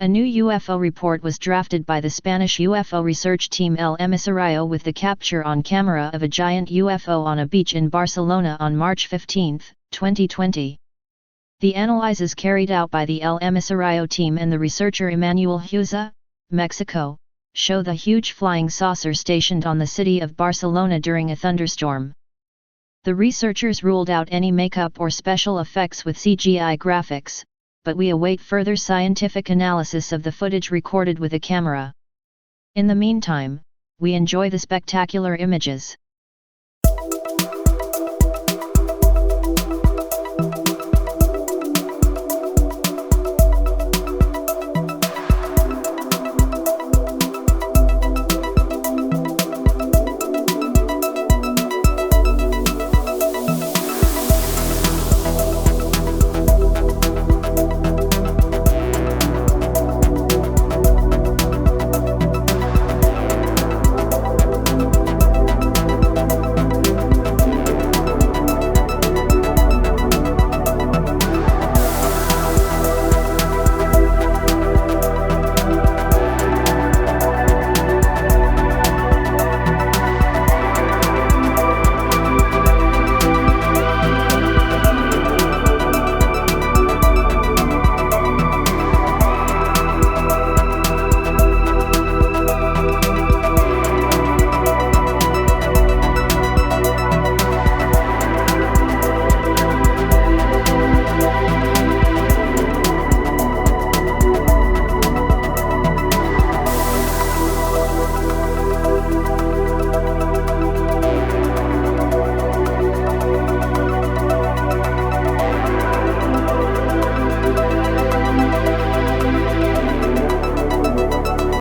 A new UFO report was drafted by the Spanish UFO research team El EMISARIO with the capture on camera of a giant UFO on a beach in Barcelona on March 15, 2020. The analyses carried out by the El EMISARIO team and the researcher Emmanuel Huza, Mexico, show the huge flying saucer stationed on the city of Barcelona during a thunderstorm. The researchers ruled out any makeup or special effects with CGI graphics, but we await further scientific analysis of the footage recorded with a camera. In the meantime, we enjoy the spectacular images.